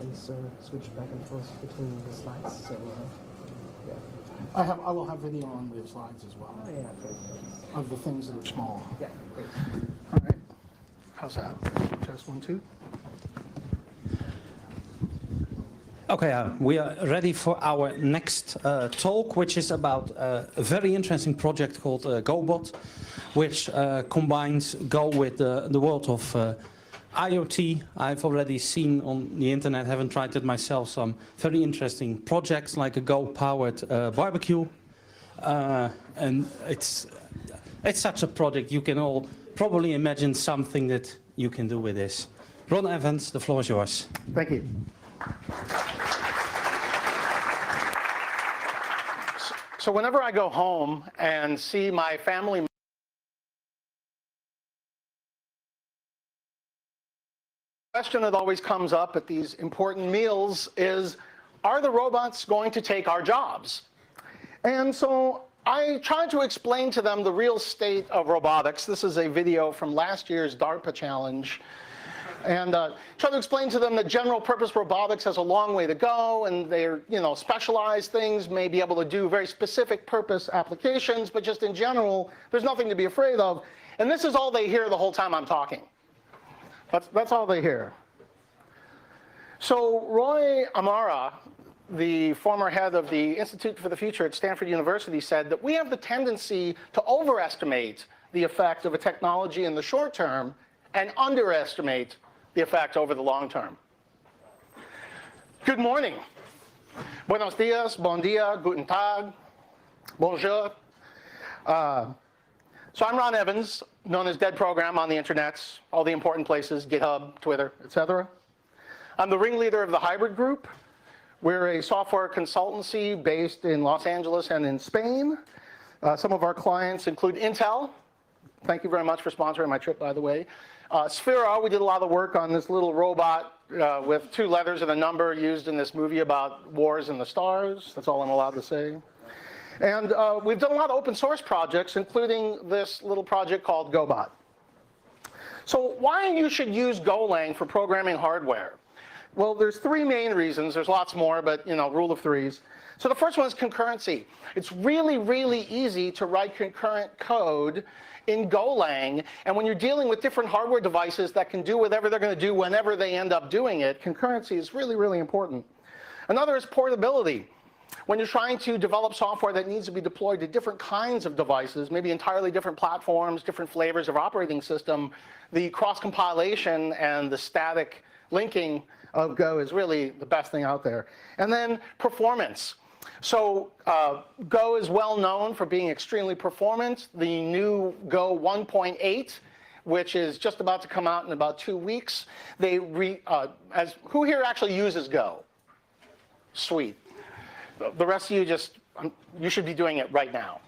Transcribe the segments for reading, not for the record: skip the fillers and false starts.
and so switch back and forth between the slides. So yeah. I will have video on the slides as well. Oh, yeah, great. Of the things that are small. Yeah, great. All right. How's that? Test 1, 2. Okay, we are ready for our next talk, which is about a very interesting project called Gobot, which combines Go with the world of IoT. I've already seen on the internet, haven't tried it myself, some very interesting projects like a Go-powered barbecue. And it's such a project, you can all probably imagine something that you can do with this. Ron Evans, the floor is yours. Thank you. So whenever I go home and see my family, the question that always comes up at these important meals is, are the robots going to take our jobs? And so I try to explain to them the real state of robotics. This is a video from last year's DARPA challenge. And try to explain to them that general purpose robotics has a long way to go, and they're, specialized things may be able to do very specific purpose applications, but just in general, there's nothing to be afraid of. And this is all they hear the whole time I'm talking. That's all they hear. So Roy Amara, the former head of the Institute for the Future at Stanford University, said that we have the tendency to overestimate the effect of a technology in the short term and underestimate the effect over the long term. Good morning. Buenos dias, bon dia, guten tag, bonjour. So I'm Ron Evans, known as Dead Program on the internet, all the important places, GitHub, Twitter, etc. I'm the ringleader of the Hybrid Group. We're a software consultancy based in Los Angeles and in Spain. Some of our clients include Intel. Thank you very much for sponsoring my trip, by the way. Sphera, we did a lot of work on this little robot with 2 letters and a number used in this movie about wars in the stars. That's all I'm allowed to say. And we've done a lot of open source projects, including this little project called Gobot. So why you should use Golang for programming hardware? Well, there's 3 main reasons. There's lots more, but rule of threes. So the first one is concurrency. It's really, really easy to write concurrent code in Golang, and when you're dealing with different hardware devices that can do whatever they're going to do whenever they end up doing it, concurrency is really, really important. Another is portability. When you're trying to develop software that needs to be deployed to different kinds of devices, maybe entirely different platforms, different flavors of operating system, the cross-compilation and the static linking of Go is really the best thing out there. And then performance. So Go is well known for being extremely performant. The new Go 1.8, which is just about to come out in about 2 weeks, who here actually uses Go? Sweet. The rest of you you should be doing it right now.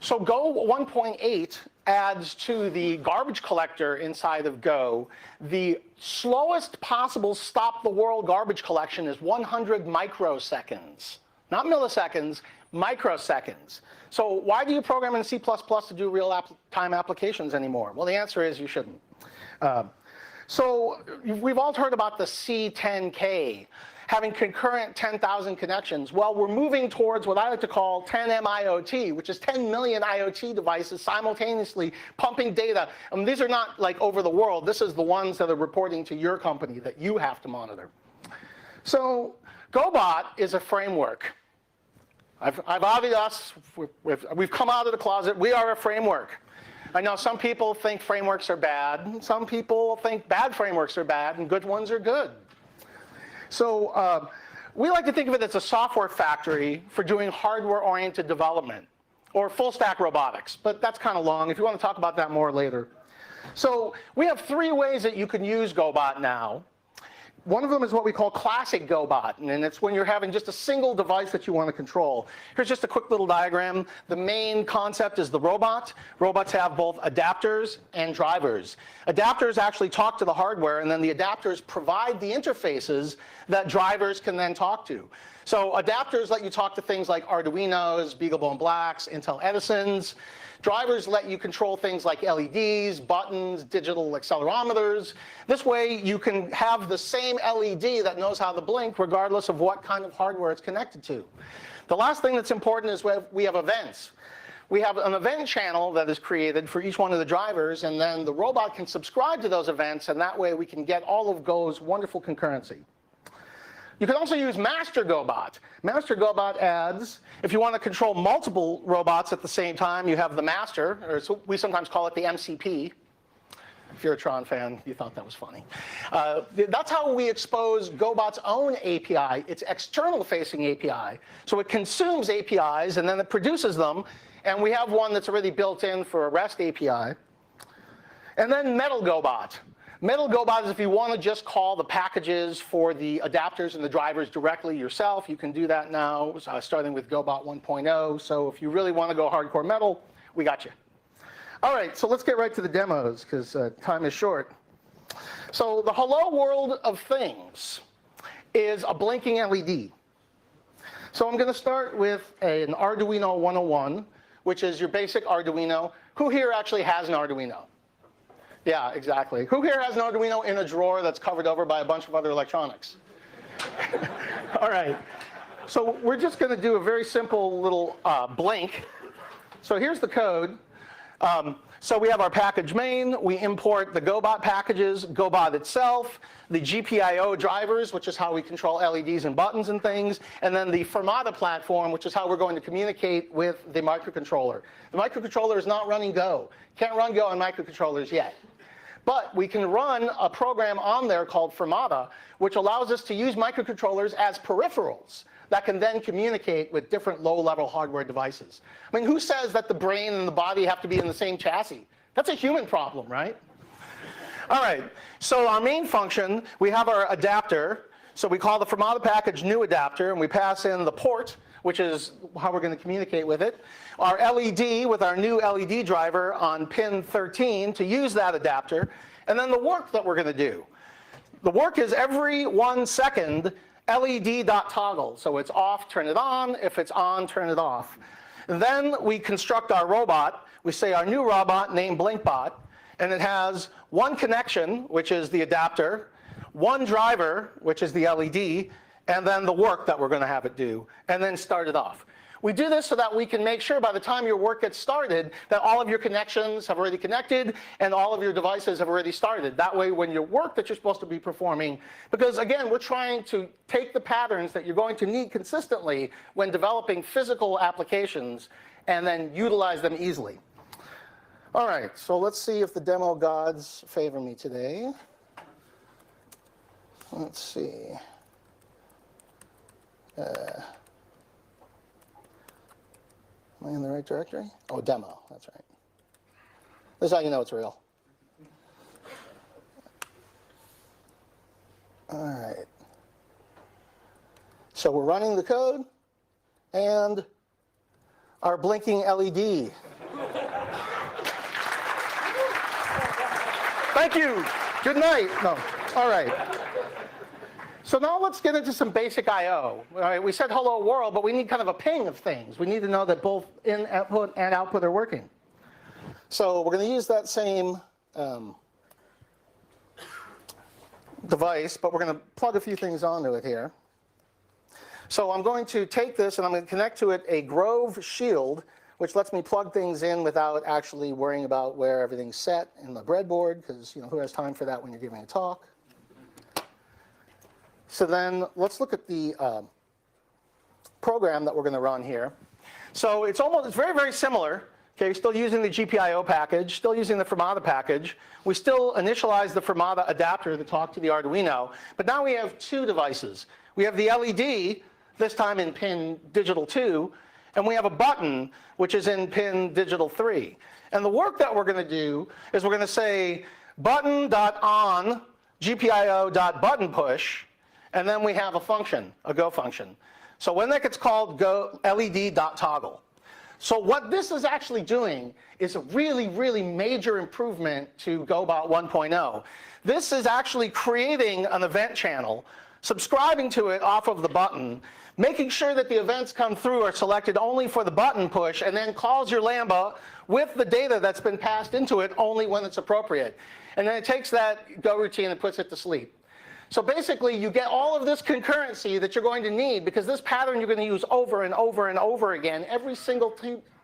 So Go 1.8 adds to the garbage collector inside of Go. The slowest possible stop-the-world garbage collection is 100 microseconds. Not milliseconds, microseconds. So why do you program in C++ to do real-time applications anymore? Well, the answer is you shouldn't. So we've all heard about the C10K, having concurrent 10,000 connections. Well, we're moving towards what I like to call 10M IoT, which is 10 million IoT devices simultaneously pumping data. And these are not like over the world. This is the ones that are reporting to your company that you have to monitor. So Gobot is a framework. I've obviated us. We've come out of the closet. We are a framework. I know some people think frameworks are bad. Some people think bad frameworks are bad and good ones are good. So we like to think of it as a software factory for doing hardware-oriented development, or full-stack robotics. But that's kind of long. If you want to talk about that more later. So we have 3 ways that you can use Gobot now. One of them is what we call classic Gobot, and it's when you're having just a single device that you want to control. Here's just a quick little diagram. The main concept is the robot. Robots have both adapters and drivers. Adapters actually talk to the hardware, and then the adapters provide the interfaces that drivers can then talk to. So adapters let you talk to things like Arduinos, BeagleBone Blacks, Intel Edisons. Drivers let you control things like LEDs, buttons, digital accelerometers. This way you can have the same LED that knows how to blink regardless of what kind of hardware it's connected to. The last thing that's important is we have events. We have an event channel that is created for each one of the drivers, and then the robot can subscribe to those events, and that way we can get all of Go's wonderful concurrency. You can also use Master Gobot. Master Gobot adds, if you want to control multiple robots at the same time, you have the Master, or so we sometimes call it the MCP. If you're a Tron fan, you thought that was funny. That's how we expose Gobot's own API, its external-facing API. So it consumes APIs, and then it produces them. And we have one that's already built in for a REST API. And then Metal Gobot. Metal Gobot is if you want to just call the packages for the adapters and the drivers directly yourself. You can do that now, starting with Gobot 1.0. So if you really want to go hardcore metal, we got you. All right, so let's get right to the demos, because time is short. So the Hello World of Things is a blinking LED. So I'm going to start with an Arduino 101, which is your basic Arduino. Who here actually has an Arduino? Yeah, exactly. Who here has an Arduino in a drawer that's covered over by a bunch of other electronics? All right. So we're just going to do a very simple little blink. So here's the code. So we have our package main. We import the Gobot packages, Gobot itself, the GPIO drivers, which is how we control LEDs and buttons and things, and then the Fermata platform, which is how we're going to communicate with the microcontroller. The microcontroller is not running Go. Can't run Go on microcontrollers yet. But we can run a program on there called Fermata, which allows us to use microcontrollers as peripherals that can then communicate with different low-level hardware devices. I mean, who says that the brain and the body have to be in the same chassis? That's a human problem, right? All right, so our main function, we have our adapter. So we call the Fermata package new adapter, and we pass in the port, which is how we're going to communicate with it. Our LED with our new LED driver on pin 13 to use that adapter. And then the work that we're going to do. The work is every 1 second, LED.toggle. So it's off, turn it on. If it's on, turn it off. And then we construct our robot. We say our new robot named BlinkBot. And it has one connection, which is the adapter, one driver, which is the LED, and then the work that we're going to have it do, and then start it off. We do this so that we can make sure by the time your work gets started that all of your connections have already connected and all of your devices have already started. That way when your work that you're supposed to be performing, because again, we're trying to take the patterns that you're going to need consistently when developing physical applications and then utilize them easily. All right, so let's see if the demo gods favor me today. Let's see. Am I in the right directory? Oh, demo, that's right. This is how you know it's real. All right. So we're running the code and our blinking LED. Thank you. Good night. No. All right. So now let's get into some basic I/O. All right, we said hello world, but we need kind of a ping of things. We need to know that both input and output are working. So we're going to use that same device, but we're going to plug a few things onto it here. So I'm going to take this and I'm going to connect to it a Grove Shield, which lets me plug things in without actually worrying about where everything's set in the breadboard, because who has time for that when you're giving a talk? So then let's look at the program that we're going to run here. So it's very, very similar. Okay, still using the GPIO package, still using the Fermata package. We still initialize the Fermata adapter to talk to the Arduino. But now we have two devices. We have the LED, this time in pin digital 2, and we have a button, which is in pin digital 3. And the work that we're going to do is we're going to say button.on GPIO.buttonPush, and then we have a function, a Go function. So when that gets called, go LED.toggle. So what this is actually doing is a really, really major improvement to Gobot 1.0. This is actually creating an event channel subscribing to it off of the button, making sure that the events come through are selected only for the button push, and then calls your Lambda with the data that's been passed into it only when it's appropriate. And then it takes that go routine and puts it to sleep. So basically, you get all of this concurrency that you're going to need, because this pattern you're going to use over and over and over again, every single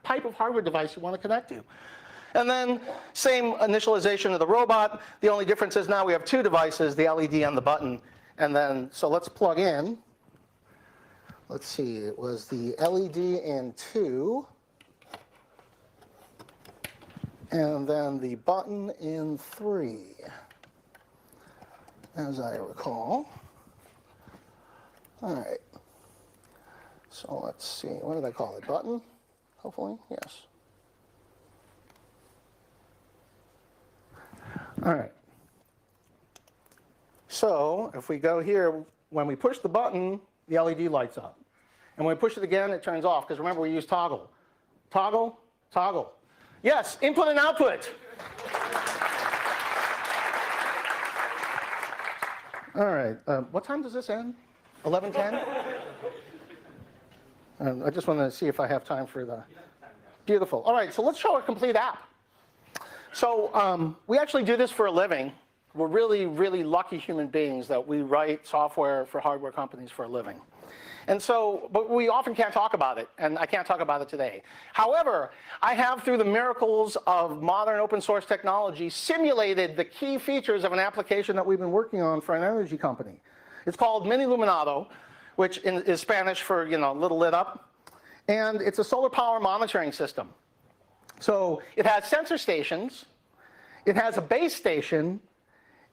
type of hardware device you want to connect to. And then same initialization of the robot. The only difference is now we have two devices, the LED and the button. And then, so let's plug in. Let's see, it was the LED in 2. And then the button in 3. As I recall. All right. So let's see. What did I call it? Button? Hopefully, yes. All right. So if we go here, when we push the button, the LED lights up. And when we push it again, it turns off, because remember, we use toggle. Toggle, toggle. Yes, input and output. All right, what time does this end? 11:10? I just want to see if I have time for the... Beautiful. All right, so let's show a complete app. So we actually do this for a living. We're really, really lucky human beings that we write software for hardware companies for a living. And so, but we often can't talk about it, and I can't talk about it today. However, I have, through the miracles of modern open source technology, simulated the key features of an application that we've been working on for an energy company. It's called Mini Luminado, which is Spanish for, little lit up. And it's a solar power monitoring system. So it has sensor stations, it has a base station,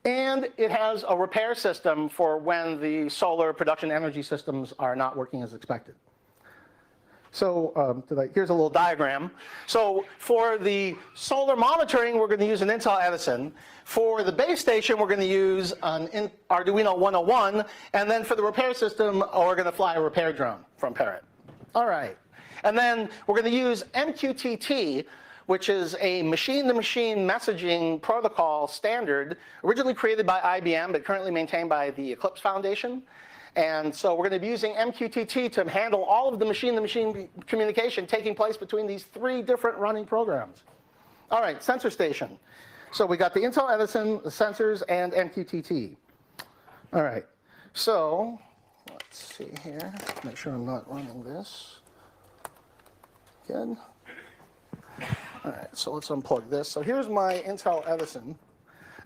and it has a repair system for when the solar production energy systems are not working as expected. So here's a little diagram. So for the solar monitoring, we're going to use an Intel Edison. For the base station, we're going to use an Arduino 101. And then for the repair system, we're going to fly a repair drone from Parrot. All right. And then we're going to use MQTT, which is a machine-to-machine messaging protocol standard, originally created by IBM, but currently maintained by the Eclipse Foundation. And so we're going to be using MQTT to handle all of the machine-to-machine communication taking place between these 3 different running programs. All right, sensor station. So we got the Intel Edison, the sensors, and MQTT. All right, so let's see here. Make sure I'm not running this. Good. All right, so let's unplug this. So here's my Intel Edison.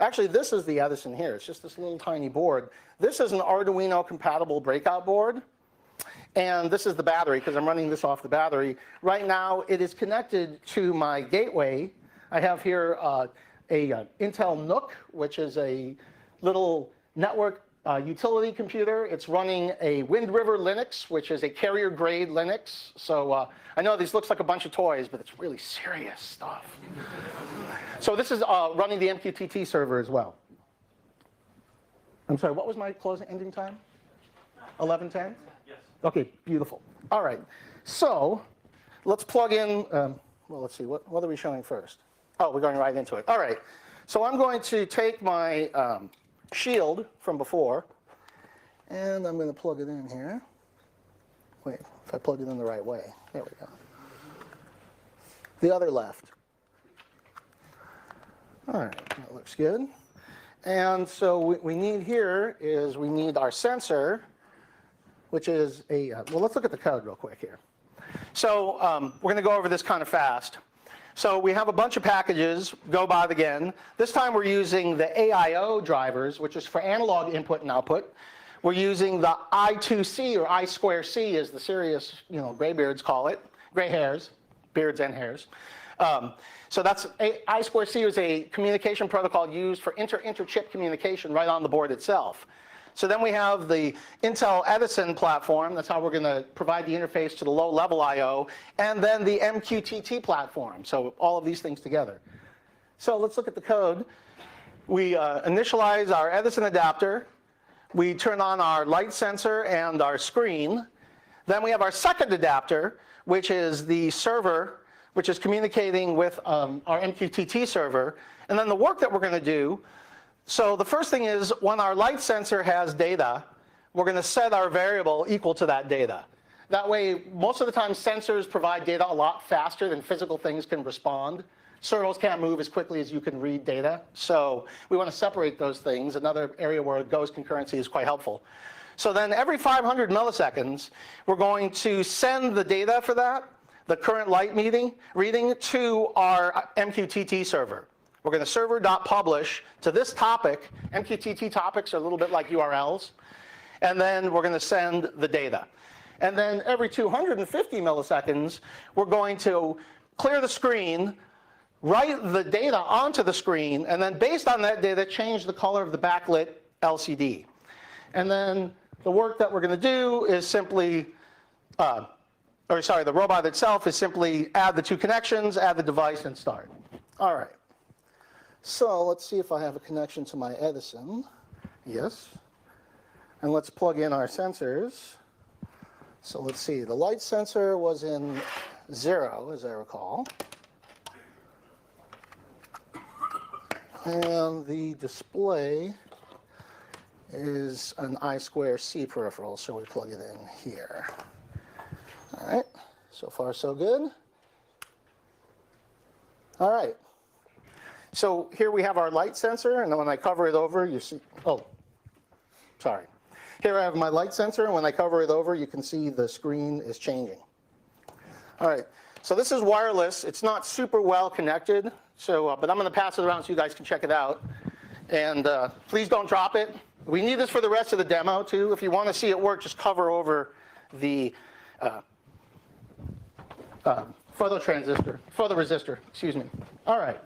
Actually, this is the Edison here. It's just this little tiny board. This is an Arduino compatible breakout board. And this is the battery, because I'm running this off the battery. Right now, it is connected to my gateway. I have here a Intel NUC, which is a little network utility computer. It's running a Wind River Linux, which is a carrier-grade Linux. So I know this looks like a bunch of toys, but it's really serious stuff. So this is running the MQTT server as well. I'm sorry, what was my closing ending time? 11:10? Yes. Okay, beautiful. All right, so let's plug in, well, let's see, what are we showing first? Oh, we're going right into it. All right, so I'm going to take my shield from before, and I'm going to plug it in here. Wait, if I plug it in the right way. There we go. The other left. All right, that looks good. And so what we need here is we need our sensor, which is a, well, let's look at the code real quick here. So we're going to go over this kind of fast. So we have a bunch of packages, Gobot again. This time we're using the AIO drivers, which is for analog input and output. We're using the I2C, or I2C, as the serious, graybeards call it. Gray hairs, beards and hairs. So that's I2C is a communication protocol used for inter-chip communication right on the board itself. So then we have the Intel Edison platform. That's how we're going to provide the interface to the low-level I/O, and then the MQTT platform. So all of these things together. So let's look at the code. We initialize our Edison adapter. We turn on our light sensor and our screen. Then we have our second adapter, which is the server, which is communicating with our MQTT server. And then the work that we're going to do, so the first thing is when our light sensor has data, we're going to set our variable equal to that data. That way, most of the time, sensors provide data a lot faster than physical things can respond. Servos can't move as quickly as you can read data. So we want to separate those things. Another area where Go's concurrency is quite helpful. So then every 500 milliseconds, we're going to send the data for that, the current light reading, to our MQTT server. We're going to server.publish to this topic. MQTT topics are a little bit like URLs. And then we're going to send the data. And then every 250 milliseconds, we're going to clear the screen, write the data onto the screen, and then based on that data, change the color of the backlit LCD. And then the work that we're going to do is simply, the robot itself is simply add the two connections, add the device, and start. All right. So let's see if I have a connection to my Edison. Yes. And let's plug in our sensors. So let's see. The light sensor was in 0, as I recall. And the display is an I2C peripheral, so we plug it in here. All right. So far, so good. All right. So here we have our light sensor, and then when I cover it over, you see, oh, sorry. Here I have my light sensor, and when I cover it over, you can see the screen is changing. All right, so this is wireless. It's not super well connected, so, but I'm going to pass it around so you guys can check it out. And please don't drop it. We need this for the rest of the demo, too. If you want to see it work, just cover over the photoresistor, excuse me. All right.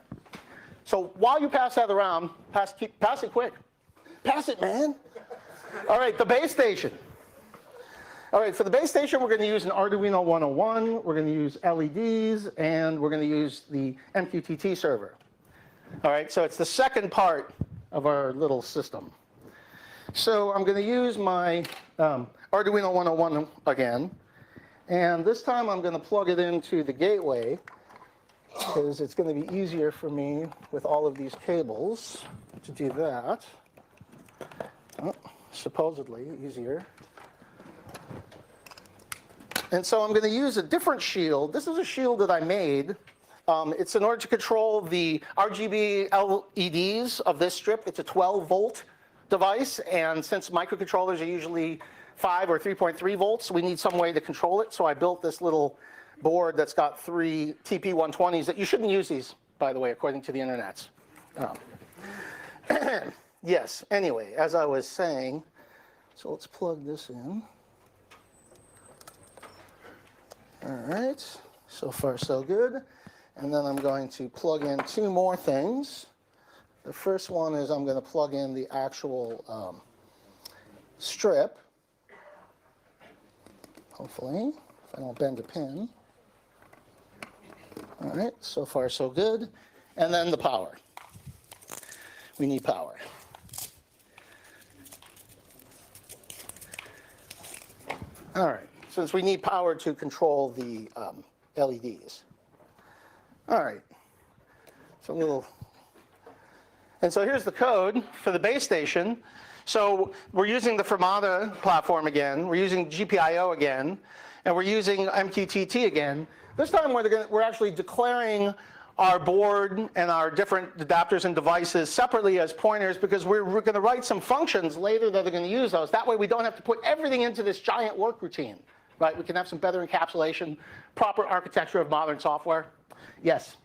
So while you pass that around, pass it quick. Pass it, man. All right, the base station. All right, for the base station, we're going to use an Arduino 101. We're going to use LEDs, and we're going to use the MQTT server. All right, so it's the second part of our little system. So I'm going to use my Arduino 101 again. And this time, I'm going to plug it into the gateway, because it's going to be easier for me with all of these cables to do that. Oh, supposedly easier. And so I'm going to use a different shield. This is a shield that I made. It's in order to control the RGB LEDs of this strip. It's a 12-volt device, and since microcontrollers are usually 5 or 3.3 volts, we need some way to control it. So I built this little board that's got 3 TP120s that you shouldn't use these, by the way, according to the internets. Yes, anyway, as I was saying, so let's plug this in. All right, so far so good. And then I'm going to plug in 2 more things. The first one is I'm going to plug in the actual strip, hopefully, if I don't bend a pin. All right, so far so good. And then the power. We need power. All right, since we need power to control the LEDs. All right, and so here's the code for the base station. So we're using the Fermata platform again, we're using GPIO again, and we're using MQTT again. This time we're actually declaring our board and our different adapters and devices separately as pointers, because we're going to write some functions later that are going to use those. That way we don't have to put everything into this giant work routine, right? We can have some better encapsulation, proper architecture of modern software. Yes.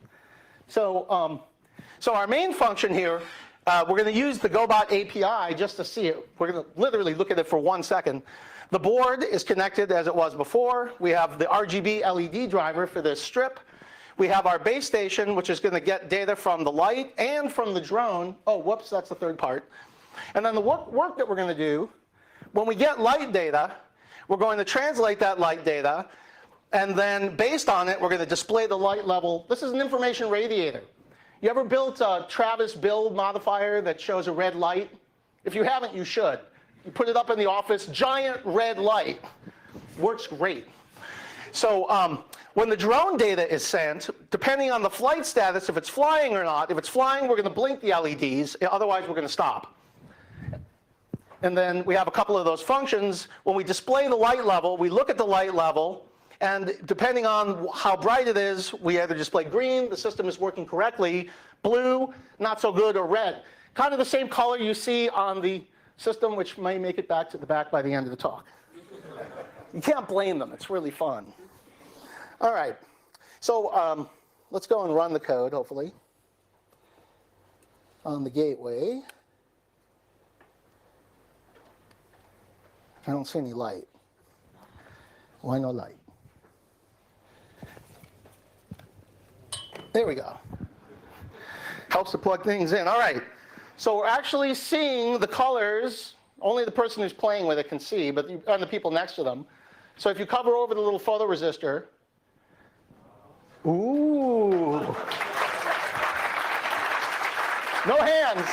So, so our main function here, we're going to use the Gobot API just to see it. We're going to literally look at it for 1 second. The board is connected as it was before. We have the RGB LED driver for this strip. We have our base station, which is going to get data from the light and from the drone. Oh, whoops, that's the third part. And then the work that we're going to do, when we get light data, we're going to translate that light data, and then based on it, we're going to display the light level. This is an information radiator. You ever built a Travis build modifier that shows a red light? If you haven't, you should. You put it up in the office, giant red light. Works great. So when the drone data is sent, depending on the flight status, if it's flying or not, if it's flying, we're going to blink the LEDs. Otherwise, we're going to stop. And then we have a couple of those functions. When we display the light level, we look at the light level, and depending on how bright it is, we either display green, the system is working correctly, blue, not so good, or red. Kind of the same color you see on the system, which may make it back to the back by the end of the talk. You can't blame them. It's really fun. All right. So let's go and run the code, hopefully, on the gateway. I don't see any light. Why no light? There we go. Helps to plug things in. All right. So we're actually seeing the colors. Only the person who's playing with it can see, but and the people next to them. So if you cover over the little photoresistor, ooh. No hands.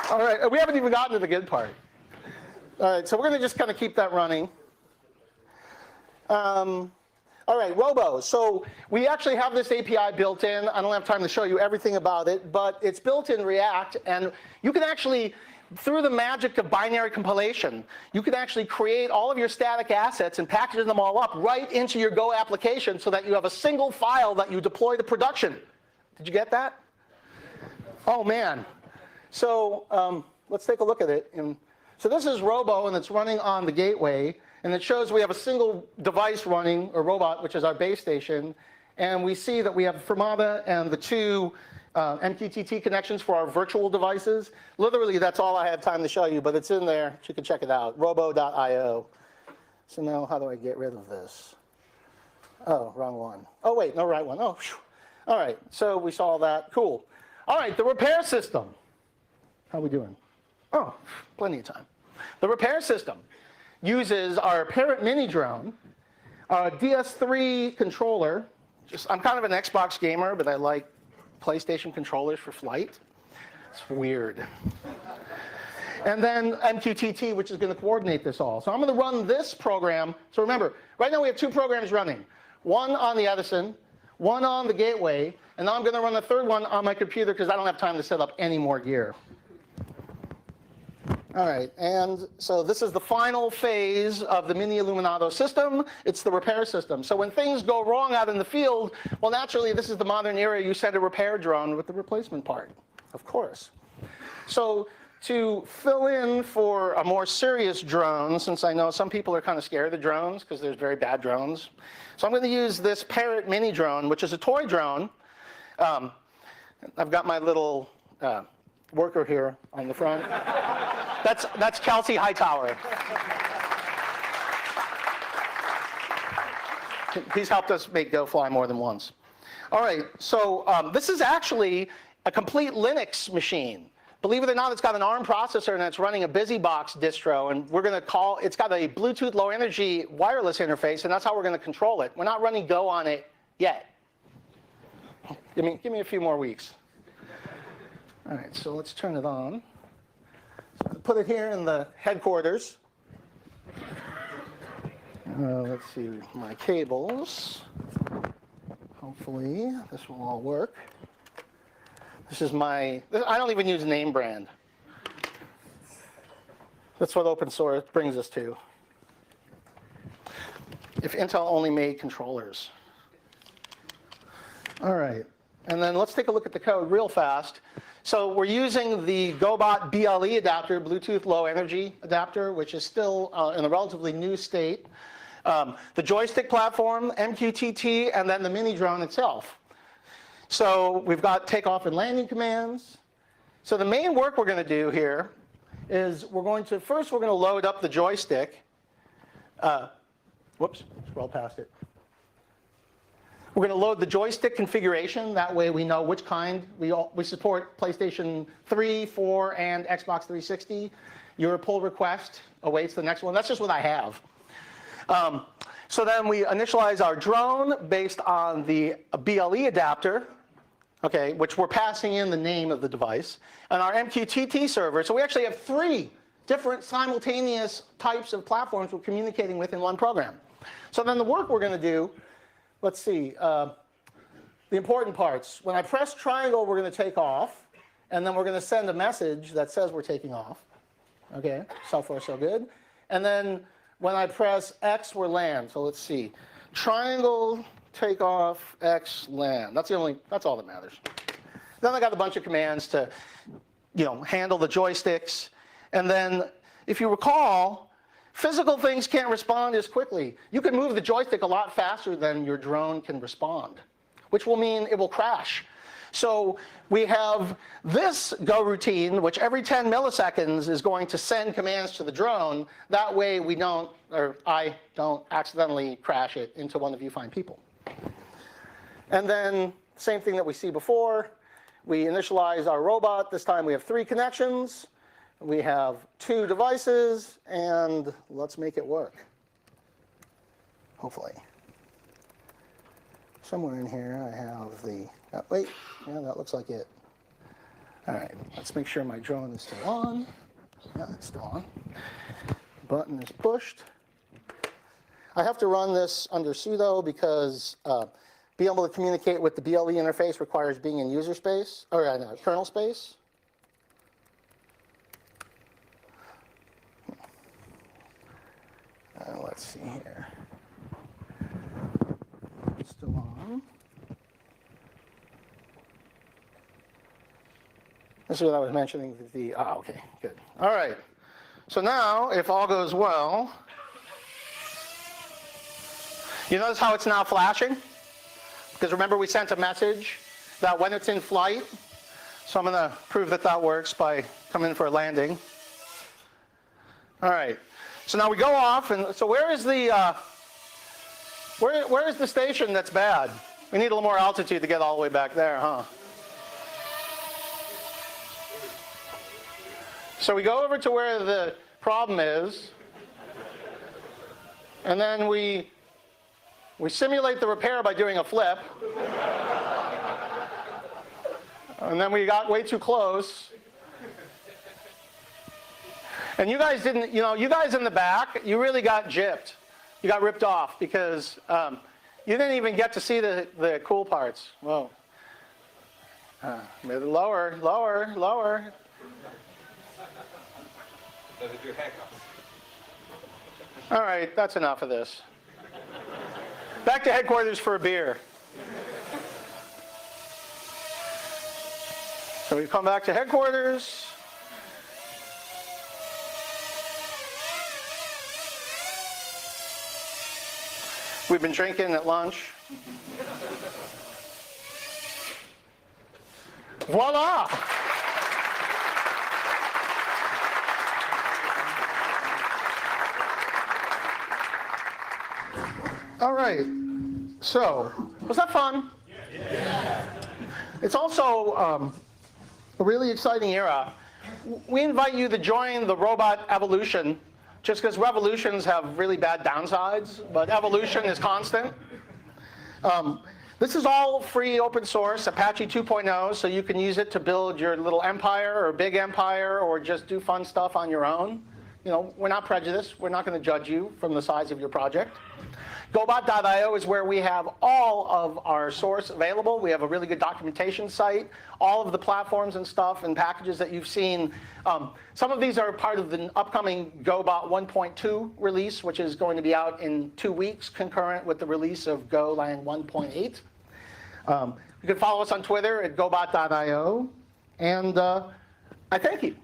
All right, we haven't even gotten to the good part. All right, so we're going to just kind of keep that running. All right, Robo. So we actually have this API built in. I don't have time to show you everything about it, but it's built in React, and you can actually, through the magic of binary compilation, you can actually create all of your static assets and package them all up right into your Go application so that you have a single file that you deploy to production. Did you get that? Oh, man. So let's take a look at it. So this is Robo, and it's running on the gateway. And it shows we have a single device running, or robot, which is our base station. And we see that we have Fermata and the two MQTT connections for our virtual devices. Literally, that's all I have time to show you, but it's in there. You can check it out, robo.io. So now how do I get rid of this? Oh, wrong one. Oh, wait, no, right one. Oh, phew. All right, so we saw that. Cool. All right, the repair system. How are we doing? Oh, plenty of time. The repair system uses our Parrot mini drone, a DS3 controller. I'm kind of an Xbox gamer, but I like PlayStation controllers for flight. It's weird. And then MQTT, which is going to coordinate this all. So I'm going to run this program. So remember, right now we have two programs running. One on the Edison, one on the gateway, and now I'm going to run the third one on my computer because I don't have time to set up any more gear. All right, and so this is the final phase of the Mini Illuminato system. It's the repair system. So when things go wrong out in the field, well, naturally, this is the modern era. You send a repair drone with the replacement part, of course. So to fill in for a more serious drone, since I know some people are kind of scared of drones because there's very bad drones. So I'm going to use this Parrot mini drone, which is a toy drone. I've got my little worker here on the front. That's Kelsey Hightower. He's helped us make Go fly more than once. All right, so this is actually a complete Linux machine. Believe it or not, it's got an ARM processor and it's running a BusyBox distro, and we're going to call, it's got a Bluetooth low energy wireless interface, and that's how we're going to control it. We're not running Go on it yet. Give me a few more weeks. All right, so let's turn it on. So put it here in the headquarters. Let's see, my cables. Hopefully, this will all work. This is I don't even use name brand. That's what open source brings us to. If Intel only made controllers. All right, and then let's take a look at the code real fast. So we're using the Gobot BLE adapter, Bluetooth Low Energy adapter, which is still in a relatively new state. The joystick platform, MQTT, and then the mini drone itself. So we've got takeoff and landing commands. So the main work we're going to do here is first we're going to load up the joystick. Whoops, scroll past it. We're going to load the joystick configuration. That way we know which kind. We support PlayStation 3, 4, and Xbox 360. Your pull request awaits the next one. That's just what I have. So then we initialize our drone based on the BLE adapter, okay, which we're passing in the name of the device, and our MQTT server. So we actually have 3 different simultaneous types of platforms we're communicating with in one program. So then the work we're going to do, let's see, the important parts. When I press triangle, we're going to take off. and then we're going to send a message that says we're taking off. Okay, so far so good. And then when I press X, we're land. So let's see. Triangle, take off, X, land. That's all that matters. Then I got a bunch of commands to, handle the joysticks. And then, if you recall, physical things can't respond as quickly. You can move the joystick a lot faster than your drone can respond, which will mean it will crash. So we have this go routine, which every 10 milliseconds is going to send commands to the drone. That way I don't accidentally crash it into one of you fine people. And then same thing that we see before. We initialize our robot. This time we have 3 connections. We have 2 devices, and let's make it work. Hopefully. Somewhere in here I have the, wait, yeah, that looks like it. All right, let's make sure my drone is still on. Yeah, it's still on. Button is pushed. I have to run this under sudo because being able to communicate with the BLE interface requires being in user space, or kernel space. Let's see here. Still on. This is what I was mentioning. Okay, good. All right. So now, if all goes well, you notice how it's now flashing? Because remember we sent a message that when it's in flight, so I'm going to prove that that works by coming in for a landing. All right. So now we go off, and so where is the where is the station that's bad? We need a little more altitude to get all the way back there, huh? So we go over to where the problem is, and then we simulate the repair by doing a flip. And then we got way too close. And you guys didn't, you guys in the back, you really got gypped. You got ripped off because you didn't even get to see the cool parts. Whoa. Maybe lower, lower, lower. Does it do haircuts? All right, that's enough of this. Back to headquarters for a beer. So we come back to headquarters. We've been drinking at lunch. Voila! All right. So, was that fun? Yeah. It's also a really exciting era. We invite you to join the robot evolution, just because revolutions have really bad downsides, but evolution is constant. This is all free open source, Apache 2.0, so you can use it to build your little empire or big empire or just do fun stuff on your own. We're not prejudiced. We're not going to judge you from the size of your project. Gobot.io is where we have all of our source available. We have a really good documentation site, all of the platforms and stuff and packages that you've seen. Some of these are part of the upcoming Gobot 1.2 release, which is going to be out in 2 weeks, concurrent with the release of Golang 1.8. You can follow us on Twitter at Gobot.io, and I thank you.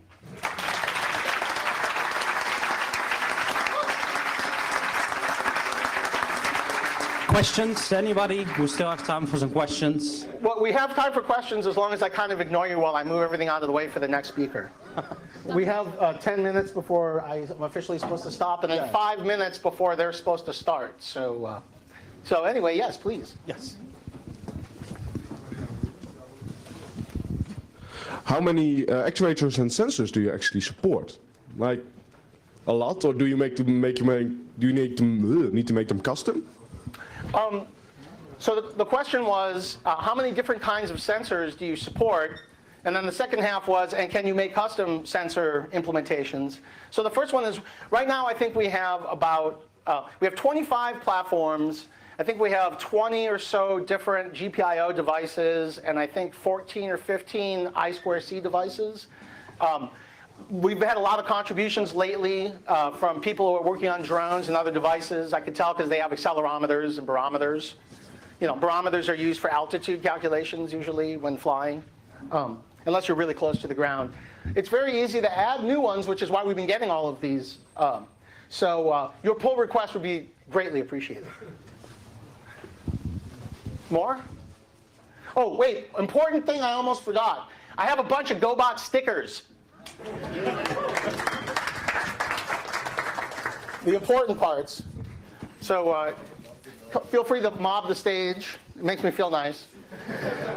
Questions? Anybody? We still have time for some questions. Well, we have time for questions as long as I kind of ignore you while I move everything out of the way for the next speaker. We have 10 minutes before I'm officially supposed to stop, and then 5 minutes before they're supposed to start. So anyway, yes, please. Yes. How many actuators and sensors do you actually support? Like a lot, or do you need to make them custom? So the question was, how many different kinds of sensors do you support? And then the second half was, and can you make custom sensor implementations? So the first one is, right now I think we have about, we have 25 platforms. I think we have 20 or so different GPIO devices, and I think 14 or 15 I2C devices. We've had a lot of contributions lately from people who are working on drones and other devices. I could tell because they have accelerometers and barometers. Barometers are used for altitude calculations usually when flying, unless you're really close to the ground. It's very easy to add new ones, which is why we've been getting all of these. So your pull request would be greatly appreciated. More? Oh, wait, important thing I almost forgot. I have a bunch of Gobot stickers. The important parts. So feel free to mob the stage. It makes me feel nice.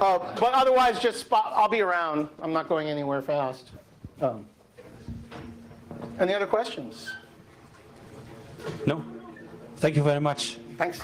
But otherwise, I'll be around. I'm not going anywhere fast. Any other questions? No. Thank you very much. Thanks.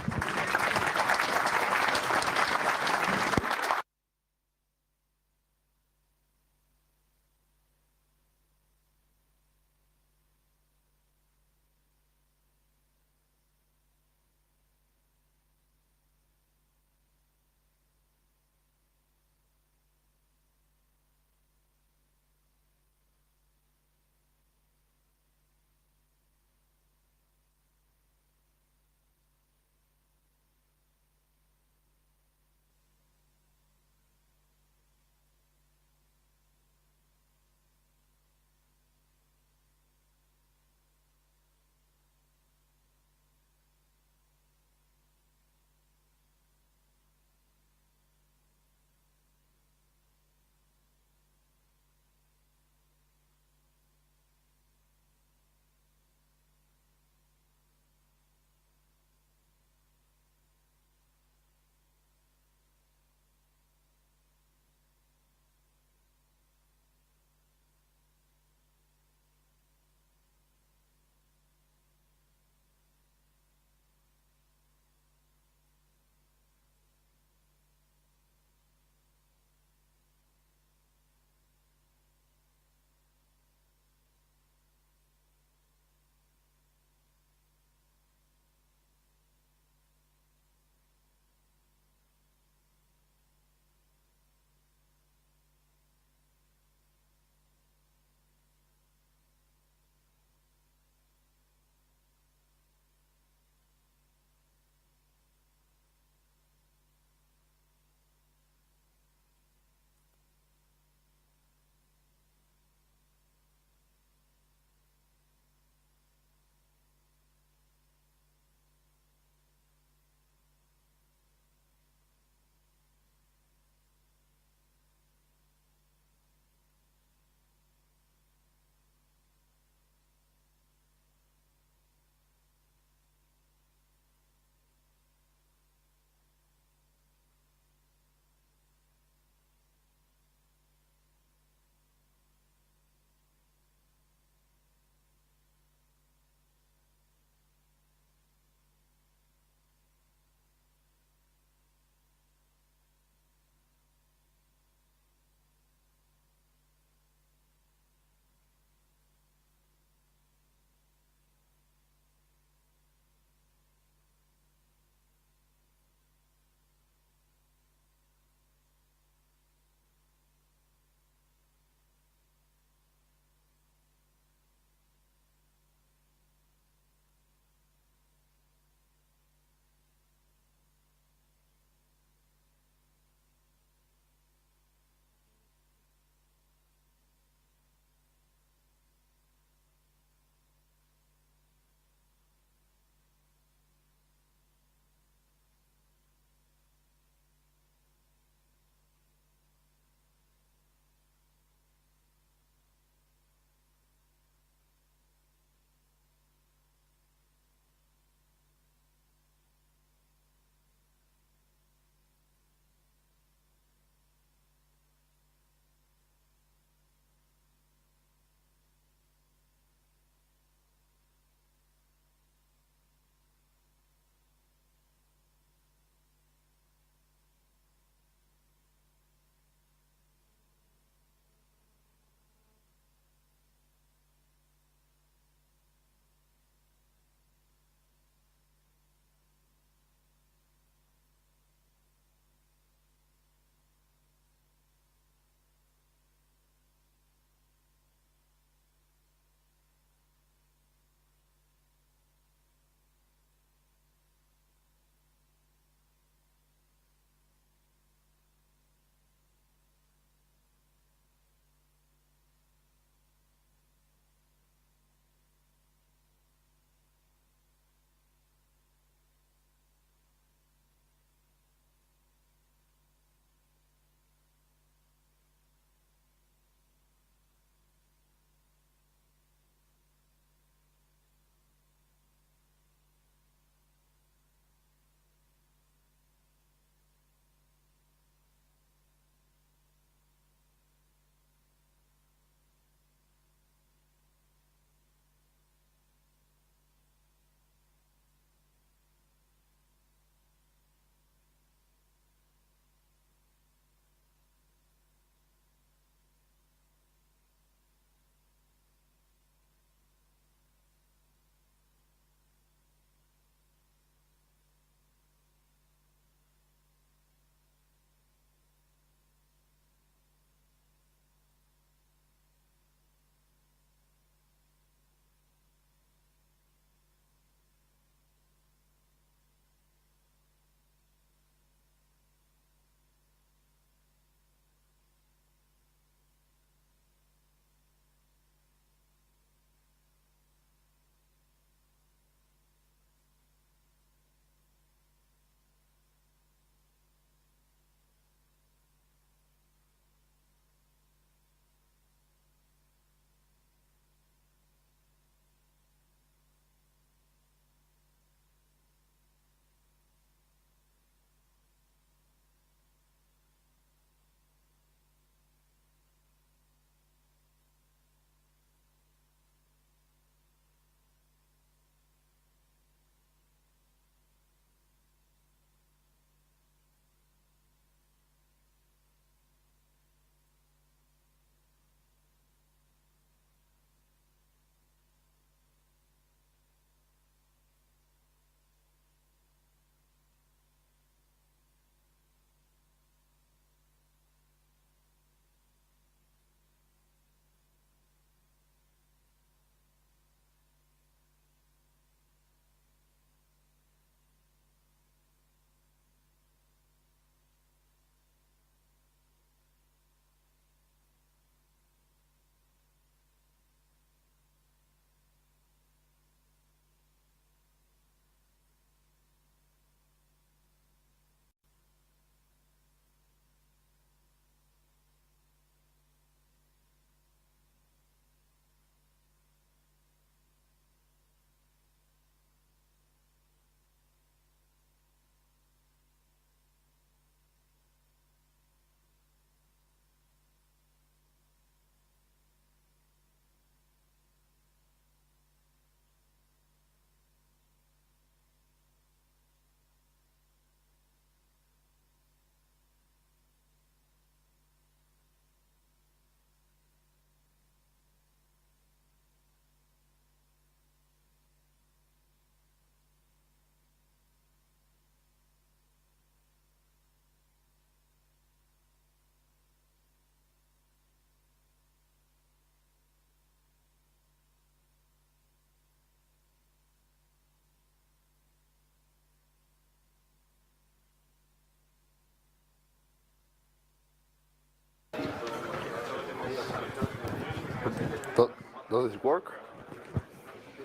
Does it work?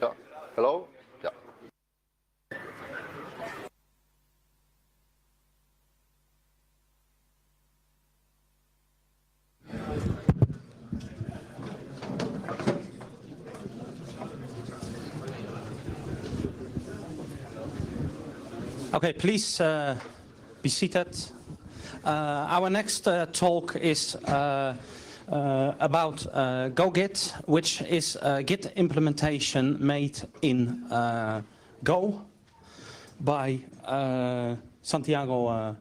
Yeah. Hello? Yeah. Okay, please be seated. Our next talk is about GoGit, which is a Git implementation made in Go by Santiago